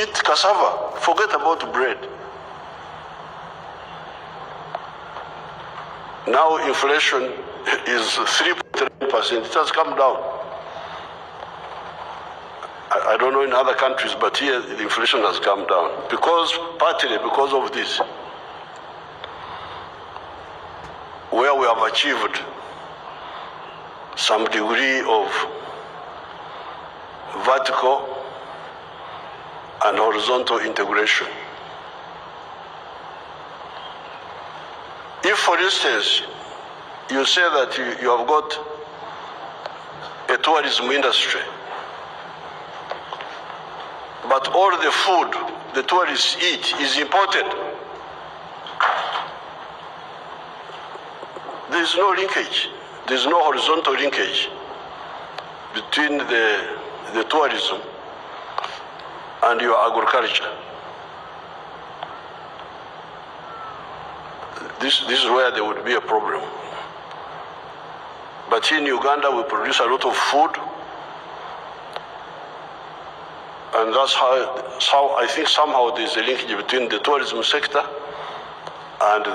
eat cassava, forget about bread. Now inflation is 3.3%. It has come down. I don't know in other countries, but here the inflation has come down partly because of this, where we have achieved some degree of vertical and horizontal integration. If, for instance, you say that you have got a tourism industry, but all the food the tourists eat is imported, there is no linkage. There is no horizontal linkage between the tourism and your agriculture. This is where there would be a problem. But in Uganda, we produce a lot of food, and that's how I think somehow there's a linkage between the tourism sector and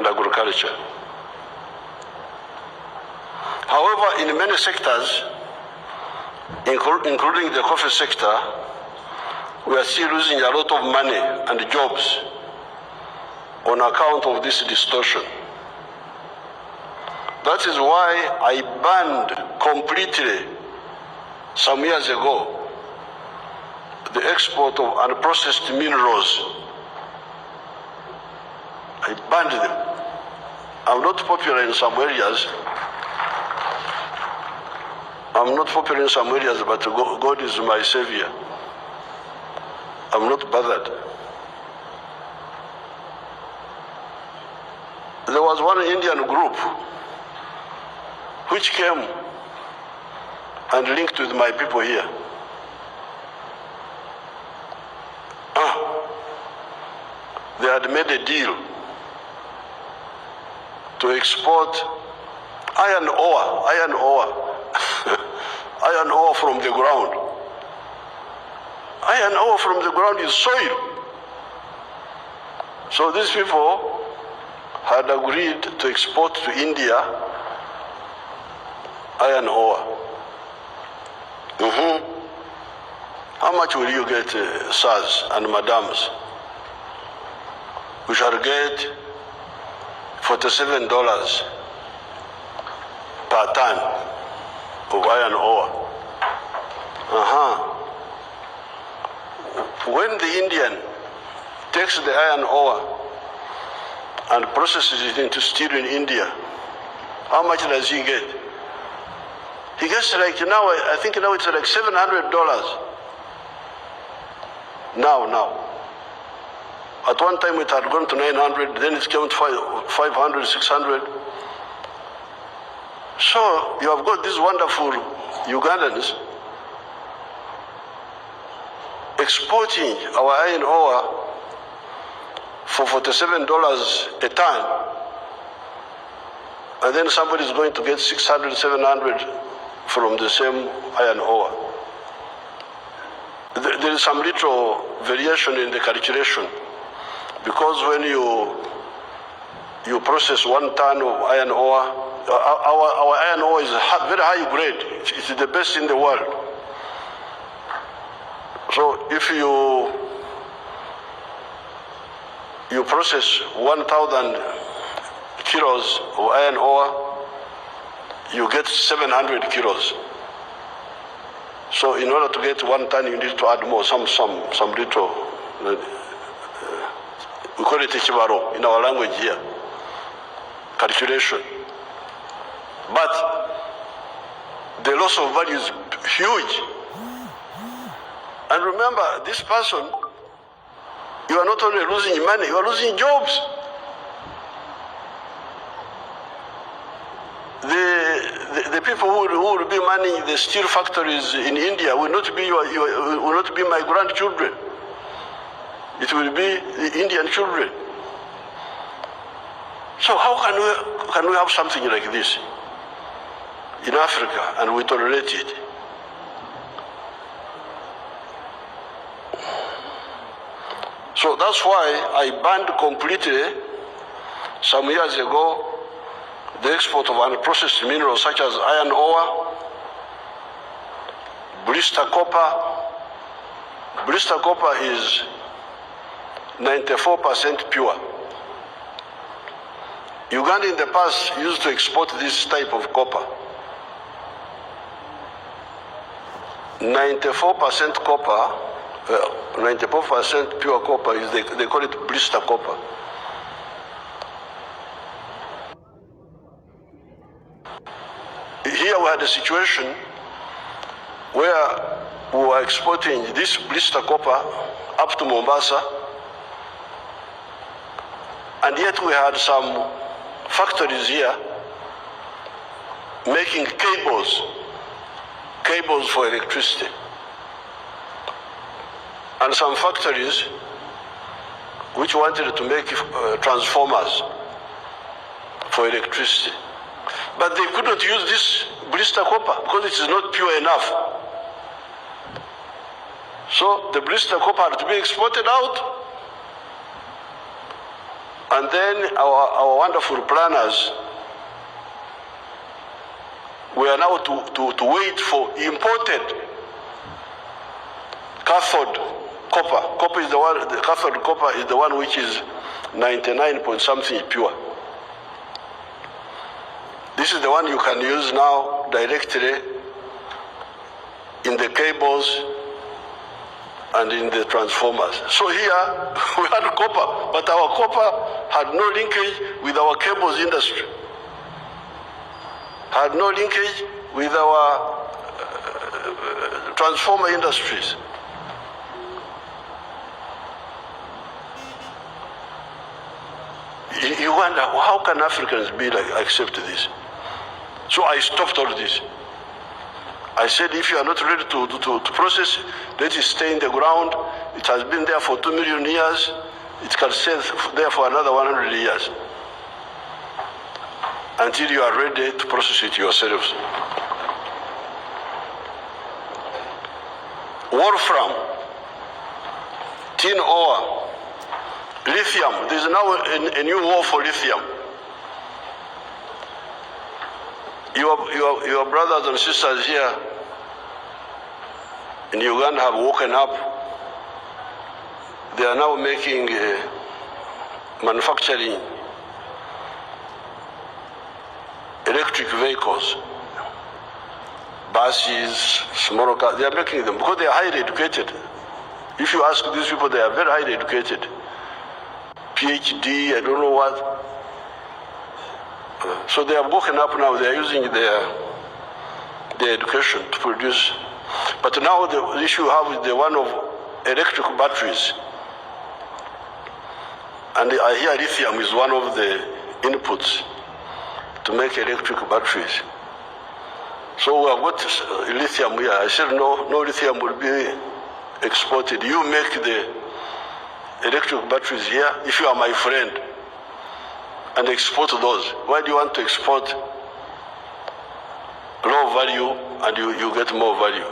agriculture. However, in many sectors, including the coffee sector, we are still losing a lot of money and jobs on account of this distortion. That is why I banned completely some years ago the export of unprocessed minerals. I banned them. I'm not popular in some areas. But God is my savior. I'm not bothered. There was one Indian group which came and linked with my people here. They had made a deal to export iron ore iron ore from the ground. Iron ore from the ground is soil. So these people had agreed to export to India iron ore. How much will you get, sirs and madams? We shall get $47 per ton of iron ore. When the Indian takes the iron ore and processes it into steel in India, how much does he get? He gets like now, I think now it's like $700. Now. At one time it had gone to 900, then it came to 500, 600. So you have got these wonderful Ugandans exporting our iron ore for $47 a ton, and then somebody is going to get 600, 700 from the same iron ore. There is some little variation in the calculation, because when you process 1 ton of iron ore, our iron ore is very high grade. It's the best in the world. So if you process 1,000 kilos of iron ore, you get 700 kilos. So in order to get 1 ton, you need to add more, some little, we call it chibaro in our language here, calculation. But the loss of value is huge. And remember, this person, you are not only losing money, you are losing jobs. The people who will be manning the steel factories in India will not be my grandchildren. It will be the Indian children. So how can we have something like this in Africa and we tolerate it? So that's why I banned completely some years ago the export of unprocessed minerals such as iron ore, blister copper. Blister copper is 94% pure. Uganda in the past used to export this type of copper. 94% copper, 94% pure copper is they call it blister copper. Here we had a situation where we were exporting this blister copper up to Mombasa, and yet we had some factories here making cables for electricity, and some factories which wanted to make transformers for electricity. But they couldn't use this blister copper because it is not pure enough. So the blister copper had to be exported out. And then our wonderful planners were now to wait for imported cathode copper. The cathode copper is the one which is 99 point something pure. This is the one you can use now directly in the cables and in the transformers. So here we had copper, but our copper had no linkage with our cables industry, had no linkage with our transformer industries. You wonder, how can Africans accept this? So I stopped all this. I said, if you are not ready to process, let it stay in the ground. It has been there for 2 million years. It can stay there for another 100 years until you are ready to process it yourselves. Wolfram, tin ore, lithium. There is now a new war for lithium. Your brothers and sisters here in Uganda have woken up. They are now making, manufacturing electric vehicles, buses, small cars. They are making them because they are highly educated. If you ask these people, they are very highly educated. PhD, I don't know what. So they have woken up now. They are using their education to produce. But now the issue you have is the one of electric batteries. And I hear lithium is one of the inputs to make electric batteries. So we have got lithium here. I said no lithium will be exported. You make the electric batteries here if you are my friend, and export those. Why do you want to export low value and you get more value?